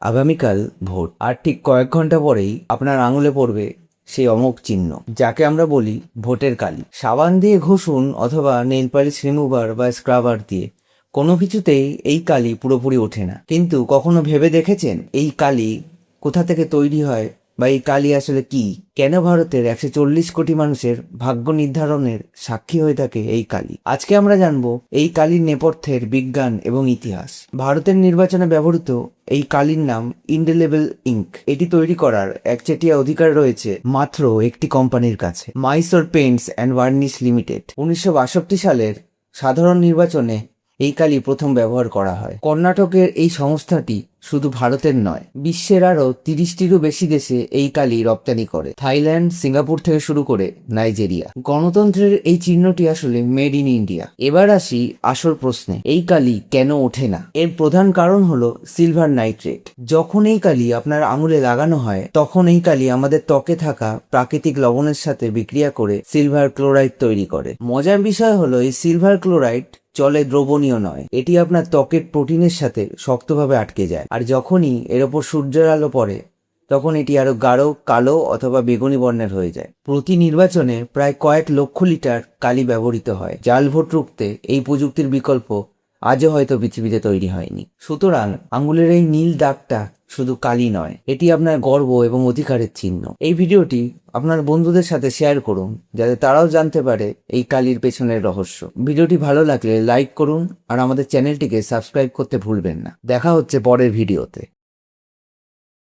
আগামীকাল ভোট, আর ঠিক কয়েক ঘন্টা পরেই আপনার আঙুলে পড়বে সেই অমোঘ চিহ্ন, যাকে আমরা বলি ভোটের কালি। সাবান দিয়ে ঘষুন অথবা নেল পালিশ রিমুভার বা স্ক্রাবার দিয়ে, কোনো কিছুতেই এই কালি পুরোপুরি ওঠে না। কিন্তু কখনো ভেবে দেখেছেন এই কালি কোথা থেকে তৈরি হয়, বা এই কালি আসলে কি? কেন ভারতের 140 কোটি মানুষের ভাগ্য নির্ধারণের সাক্ষী হয়ে থাকে এই কালি? আজকে আমরা জানবো এই কালির নেপথ্যের বিজ্ঞান এবং ইতিহাস। ভারতের নির্বাচনে ব্যবহৃত এই কালির নাম ইন্ডেলেবল ইঙ্ক। এটি তৈরি করার একচেটিয়া অধিকার রয়েছে মাত্র একটি কোম্পানির কাছে, Mysore Paints and varnish limited. 1962 সালের সাধারণ নির্বাচনে এই কালি প্রথম ব্যবহার করা হয়। কর্ণাটকের এই সংস্থাটি শুধু ভারতের নয়, বিশ্বের আরও 30টিরও বেশি দেশে এই কালি রপ্তানি করে, থাইল্যান্ড, সিঙ্গাপুর থেকে শুরু করে নাইজেরিয়া। গণতন্ত্রের এই চিহ্নটি আসলে মেড ইন ইন্ডিয়া। এবার আসি আসল প্রশ্নে, এই কালি কেন ওঠে না? এর প্রধান কারণ হলো সিলভার নাইট্রেট। যখন এই কালি আপনার আঙুলে লাগানো হয়, তখন এই কালি আমাদের ত্বকে থাকা প্রাকৃতিক লবণের সাথে বিক্রিয়া করে সিলভার ক্লোরাইড তৈরি করে। মজার বিষয় হলো এই সিলভার ক্লোরাইড জলে দ্রবণীয় নয়, এটি আপনার ত্বকের প্রোটিনের সাথে শক্তভাবে আটকে যায়, আর যখনই এর ওপর সূর্যের আলো পড়ে তখন এটি আরো গাঢ় কালো অথবা বেগুনি বর্ণের হয়ে যায়। প্রতি নির্বাচনে প্রায় কয়েক লক্ষ লিটার কালি ব্যবহৃত হয়। জাল ভোট রুখতে এই প্রযুক্তির বিকল্প আজও হয়তো পৃথিবীতে তৈরি হয়নি। সুতরাং আঙুলের এই নীল দাগটা শুধু কালি নয়, এটি আপনার গর্ব এবং অধিকারের চিহ্ন। এই ভিডিওটি আপনার বন্ধুদের সাথে শেয়ার করুন, যাতে তারাও জানতে পারে এই কালির পেছনের রহস্য। ভিডিওটি ভালো লাগলে লাইক করুন আর আমাদের চ্যানেলটিকে সাবস্ক্রাইব করতে ভুলবেন না। দেখা হচ্ছে পরের ভিডিওতে।